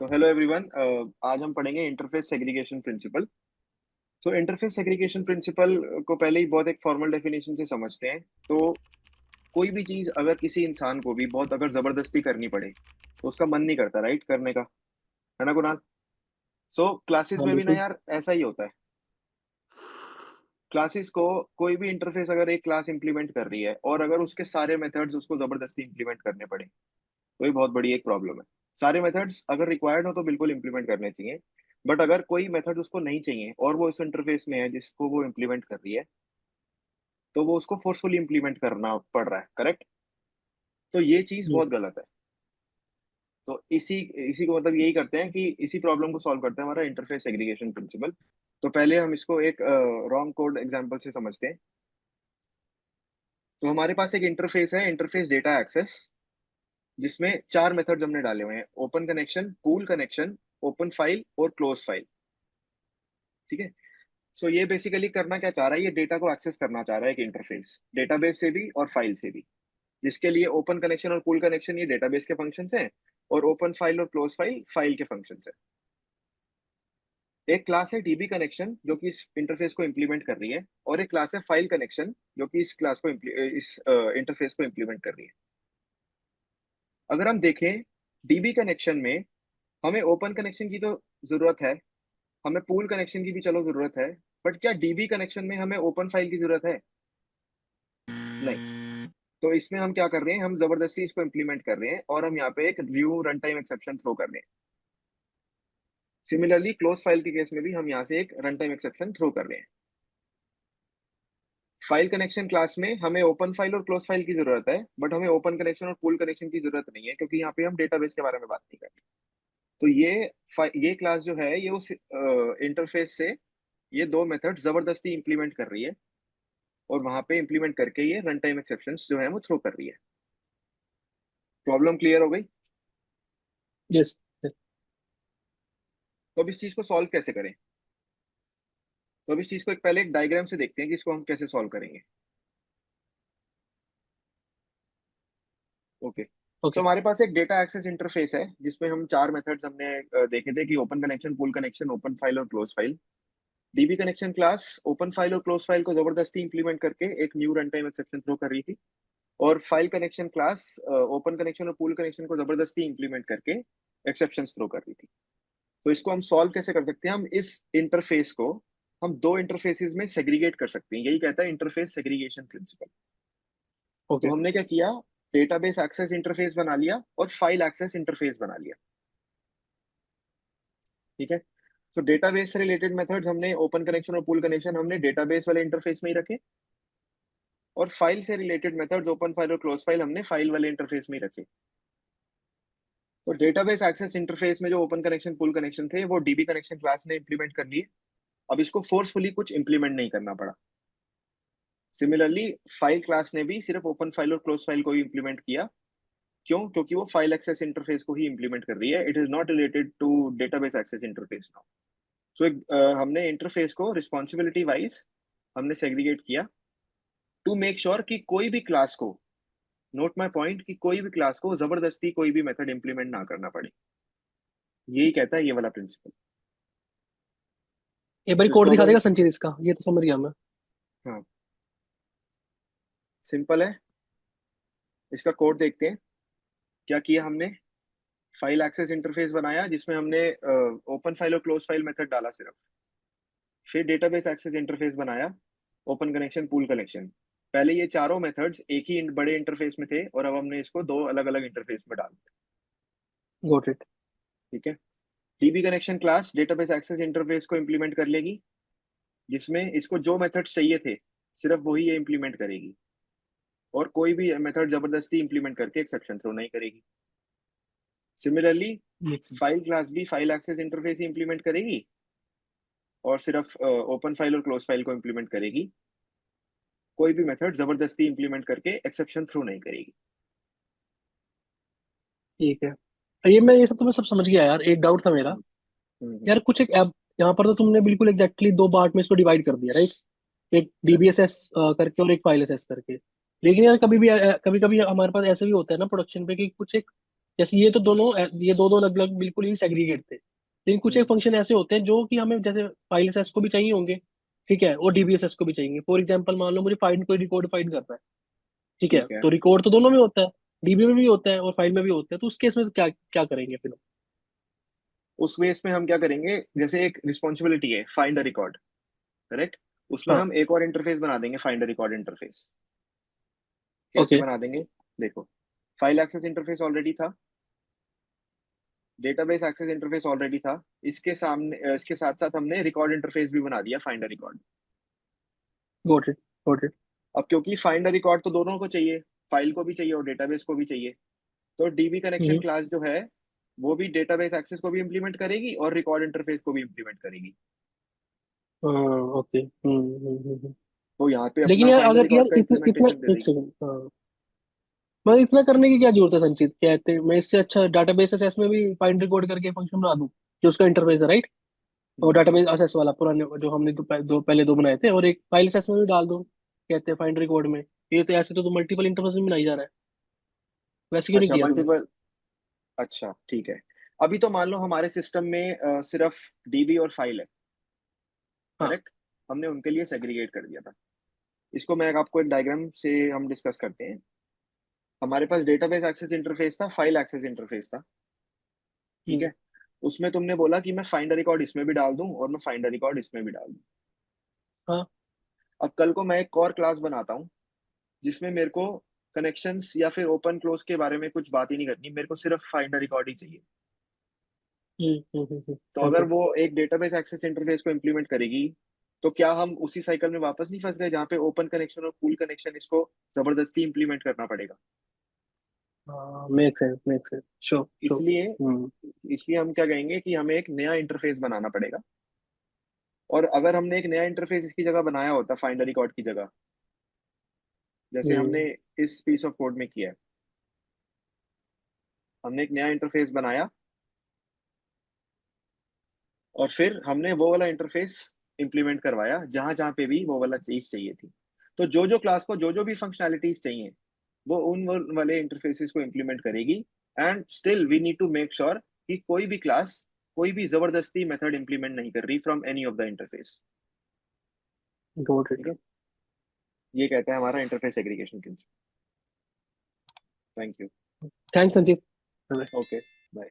तो hello everyone. आज हम पढ़ेंगे इंटरफेस सेग्रीगेशन प्रिंसिपल। सो इंटरफेस सेग्रीगेशन प्रिंसिपल को पहले ही बहुत एक फॉर्मल डेफिनेशन से समझते हैं। तो कोई भी चीज अगर किसी इंसान को भी बहुत अगर जबरदस्ती करनी पड़े तो उसका मन नहीं करता राइट करने का, है ना कुणाल? सो क्लासेस हाँ, में भी ना बिल्कुल। यार ऐसा ही होता है। क्लासेस को कोई भी इंटरफेस अगर एक क्लास इंप्लीमेंट कर रही है और अगर उसके सारे मेथड्स उसको जबरदस्ती इंप्लीमेंट करने पड़े तो ये बहुत बड़ी एक प्रॉब्लम है। सारे मेथड्स अगर रिक्वायर्ड हो तो बिल्कुल इंप्लीमेंट करने चाहिए, बट अगर कोई मेथड उसको नहीं चाहिए और वो इस इंटरफेस में है जिसको वो इंप्लीमेंट कर रही है तो वो उसको फोर्सफुली इंप्लीमेंट करना पड़ रहा है, करेक्ट? तो ये चीज हम्म, बहुत गलत है। तो इसी इसी को मतलब यही करते हैं कि इसी प्रॉब्लम को सॉल्व करते हैं हमारा इंटरफेस सेग्रीगेशन प्रिंसिपल। तो पहले हम इसको एक रॉन्ग कोड एग्जांपल से समझते हैं। तो हमारे पास एक इंटरफेस है, इंटरफेस डेटा एक्सेस, जिसमें चार मेथड्स हमने डाले हुए हैं: open connection, pool connection, open file और क्लोज फाइल। ठीक है। सो ये बेसिकली करना क्या चाह रहा है, ये डेटा को एक्सेस करना चाह रहा है एक इंटरफेस, डेटाबेस से भी और फाइल से भी। जिसके लिए ओपन कनेक्शन और पूल कनेक्शन ये डेटाबेस के फंक्शंस हैं, और ओपन फाइल और क्लोज फाइल फाइल के फंक्शंस हैं। एक क्लास है डीबी कनेक्शन जो कि इस इंटरफेस को इंप्लीमेंट कर रही है, और एक क्लास है फाइल कनेक्शन जो कि इस क्लास को इस इंटरफेस को इंप्लीमेंट कर रही है। अगर हम देखें डीबी कनेक्शन में हमें ओपन कनेक्शन की तो जरूरत है, हमें पूल कनेक्शन की भी चलो जरूरत है, बट क्या डीबी कनेक्शन में हमें ओपन फाइल की जरूरत है? नहीं। तो इसमें हम क्या कर रहे हैं, हम जबरदस्ती इसको इंप्लीमेंट कर रहे हैं और हम यहाँ पे एक new run time exception throw कर रहे हैं। सिमिलरली क्लोज फाइल के केस में भी हम यहाँ से एक रन टाइम एक्सेप्शन थ्रो कर रहे हैं। फाइल कनेक्शन क्लास में हमें ओपन फाइल और क्लोज फाइल की जरूरत है, बट हमें ओपन कनेक्शन और पूल कनेक्शन की जरूरत नहीं है, क्योंकि यहाँ पे हम डेटाबेस के बारे में बात नहीं कर रहे। तो ये क्लास जो है ये उस इंटरफेस से ये दो मेथड जबरदस्ती इंप्लीमेंट कर रही है, और वहां पे इंप्लीमेंट करके ये रन टाइम एक्सेप्शंस जो है वो थ्रो कर रही है। प्रॉब्लम क्लियर हो गई? यस। तो अब इस चीज को सॉल्व कैसे करें? तो अब इस चीज को पहले एक डायग्राम से देखते हैं कि इसको हम कैसे सॉल्व करेंगे। ओके। So okay. हमारे पास एक डेटा एक्सेस इंटरफेस है जिसमें हम चार मेथड्स हमने देखे थे कि open connection, pool connection, open file और close file. DB connection class open file और क्लोज फाइल को जबरदस्ती इंप्लीमेंट करके एक new run time exception throw कर रही थी, और file connection class open connection और पूल कनेक्शन को जबरदस्ती इंप्लीमेंट करके एक्सेप्शन थ्रो कर रही थी। तो इसको हम सॉल्व कैसे कर सकते हैं, हम इस इंटरफेस को हम दो इंटरफेसेस में सेग्रीगेट कर सकते हैं, यही कहता है इंटरफेस सेग्रीगेशन प्रिंसिपल। तो ओके। हमने क्या किया, डेटाबेस एक्सेस इंटरफेस बना लिया और फाइल एक्सेस इंटरफेस बना लिया। ठीक है। तो डेटाबेस से रिलेटेड मेथड्स हमने ओपन कनेक्शन और पूल कनेक्शन हमने डेटाबेस वाले इंटरफेस में ही रखे, और फाइल से रिलेटेड मेथड्स ओपन फाइल और क्लोज फाइल हमने फाइल वाले इंटरफेस में ही रखे। तो डेटाबेस एक्सेस इंटरफेस में जो ओपन कनेक्शन पूल कनेक्शन थे वो डीबी कनेक्शन क्लास ने इंप्लीमेंट कर लिए। अब इसको फोर्सफुली कुछ इंप्लीमेंट नहीं करना पड़ा। सिमिलरली फाइल क्लास ने भी सिर्फ ओपन फाइल और क्लोज फाइल को ही इंप्लीमेंट किया। क्यों? क्योंकि वो फाइल एक्सेस इंटरफेस को ही इंप्लीमेंट कर रही है, it is not related to database access interface now. So हमने इंटरफेस को रिस्पॉन्सिबिलिटी वाइज हमने सेग्रीगेट किया, टू मेक श्योर कि कोई भी क्लास को, नोट माय पॉइंट, कि कोई भी क्लास को जबरदस्ती कोई भी मेथड इंप्लीमेंट ना करना पड़े। यही कहता है ये वाला प्रिंसिपल। एक बार तो कोड इसको दिखा अगर, देगा संचित, इसका ये तो समझ गया मैं। हाँ, सिंपल है। इसका कोड देखते हैं। क्या किया हमने, फाइल एक्सेस इंटरफेस बनाया जिसमें हमने ओपन फाइल और क्लोज फाइल मेथड डाला सिर्फ। फिर डेटाबेस एक्सेस इंटरफेस बनाया, ओपन कनेक्शन पूल कनेक्शन। पहले ये चारों मेथड्स एक ही बड़े इंटरफेस में थे, और अब हमने इसको दो अलग अलग इंटरफेस में डाल दिया। Got it. ठीक है। DB connection class database access interface को इंप्लीमेंट कर लेगी, जिसमें इसको जो मेथड्स चाहिए थे सिर्फ वही ये इंप्लीमेंट करेगी, और कोई भी मेथड जबरदस्ती इंप्लीमेंट करके एक्सेप्शन थ्रो नहीं करेगी। Similarly make sense. File class भी फाइल एक्सेस इंटरफेस ही इंप्लीमेंट करेगी, और सिर्फ ओपन फाइल और क्लोज फाइल को इंप्लीमेंट करेगी, कोई भी मेथड जबरदस्ती इंप्लीमेंट करके एक्सेप्शन थ्रो नहीं करेगी। ठीक है। ये सब तो मैं सब समझ गया यार, एक डाउट था मेरा। हम्म, हम्म, यार कुछ एक ऐप, यहाँ पर तो तुमने बिल्कुल एग्जैक्टली दो पार्ट में इसको डिवाइड कर दिया, राइट? एक correct। डीबीएसएस करके और एक फाइल एसएस करके। लेकिन यार कभी भी कभी कभी हमारे पास ऐसे भी होता है ना प्रोडक्शन पे कि कुछ एक जैसे ये दो दो अलग अलग बिल्कुल ही सेग्रीगेट थे, लेकिन कुछ एक हम्म। फंक्शन ऐसे होते हैं जो कि हमें जैसे फाइल एक्सेस को भी चाहिए होंगे, ठीक है, और डीबीएसएस को भी चाहिए। फॉर एग्जांपल मान लो मुझे फाइंड कोई रिकॉर्ड फाइंड करना है, ठीक है, ठीक है। तो रिकॉर्ड तो दोनों में होता है, डीबी में भी होता है और फाइल में भी होता है, तो उस केस में क्या क्या करेंगे फिर हम? उस केस में हम क्या करेंगे, जैसे एक रिस्पॉन्सिबिलिटी है फाइंड अ रिकॉर्ड, करेक्ट। उसमें हाँ। हम एक और इंटरफेस बना देंगे, फाइंड अ रिकॉर्ड इंटरफेस। कैसे ओके। बना देंगे? देखो, फाइल एक्सेस इंटरफेस ऑलरेडी था, डेटाबेस एक्सेस इंटरफेस ऑलरेडी था, इसके साथ साथ हमने रिकॉर्ड इंटरफेस भी बना दिया, find a record. Got it, got it. अब क्योंकि फाइंड अ रिकॉर्ड तो दोनों को चाहिए, फाइल को भी चाहिए और डेटाबेस को भी चाहिए, तो डीबी कनेक्शन हम्म। क्लास जो है वो भी डेटाबेस एक्सेस को भी इम्प्लीमेंट करेगी और रिकॉर्ड इंटरफेस को भी इम्प्लीमेंट करेगी। हाँ। ओके। तो यहाँ पे लेकिन अपना यार फाइंड अगर यार रिकॉर्ड का इतना इतना इम्प्लीमेंटेशन दे एक देगी। सेकंड, हाँ, मतलब इतना करने की क्या जरूरत है संचित? कहते हैं मैं इससे अच्छा डाटाबेस एसएस में भी फाइंड रिकॉर्ड करके फंक्शन बना दूं, जो उसका इंटरफेस है, राइट? और हम्म। डाटाबेस एसएस वाला पुराने जो हमने पहले दो बनाए थे, और एक फाइल एसएस में भी डाल दो, कहते हैं फाइंड रिकॉर्ड में। ये तो ऐसे तो मल्टीपल इंटरफेस में बनाई जा रहा है, वैसे क्यों नहीं अच्छा, किया तूने? मल्टीपल। अच्छा ठीक है। अभी तो मान लो हमारे सिस्टम में सिर्फ डीबी और फाइल है, हाँ। करेक्ट। हमने उनके लिए सेग्रीगेट कर दिया था। इसको मैं आपको एक डायग्राम से हम डिस्कस करते हैं। हमारे पास डेटाबेस एक्सेस इंटरफेस था, फाइल एक्सेस इंटरफेस था, ठीक हम्म। है। उसमें तुमने बोला कि मैं फाइंड रिकॉर्ड इसमें भी डाल दूं और मैं फाइंड रिकॉर्ड इसमें भी डाल दूं। हाँ। अब कल को मैं एक और क्लास बनाता हूँ जिसमें मेरे को कनेक्शंस या फिर ओपन क्लोज के बारे में कुछ बात ही नहीं करनी, मेरे को सिर्फ फाइंड रिकॉर्ड ही चाहिए। तो अगर ओके। वो एक डेटाबेस एक्सेस इंटरफेस को इम्प्लीमेंट करेगी, तो क्या हम उसी साइकिल में वापस नहीं फंस गए जहाँ पे ओपन कनेक्शन और पूल कनेक्शन इसको जबरदस्ती इंप्लीमेंट करना पड़ेगा? हाँ, make sense, make sense, sure sure. इसलिए हम्म। इसलिए हम क्या कहेंगे कि हमें एक नया इंटरफेस बनाना पड़ेगा। और अगर हमने एक नया इंटरफेस इसकी जगह बनाया होता, फाइंड रिकॉर्ड की जगह, जैसे हमने हम्म। इस पीस ऑफ कोड में किया है, हमने एक नया इंटरफेस बनाया और फिर हमने वो वाला इंटरफेस इंप्लीमेंट करवाया जहां जहां पे भी वो वाला चीज चाहिए थी। तो जो जो क्लास को जो जो भी फंक्शनैलिटीज चाहिए, वो उन वाले इंटरफेसेस को इंप्लीमेंट करेगी। And still we need to make sure कि कोई भी क्लास कोई भी जबरदस्ती मेथड इंप्लीमेंट नहीं कर रही from any of the interface. Got ठीक इट। है। ये कहता है हमारा interface aggregation principle. Thank you. Thanks Sanchit. Okay. Bye.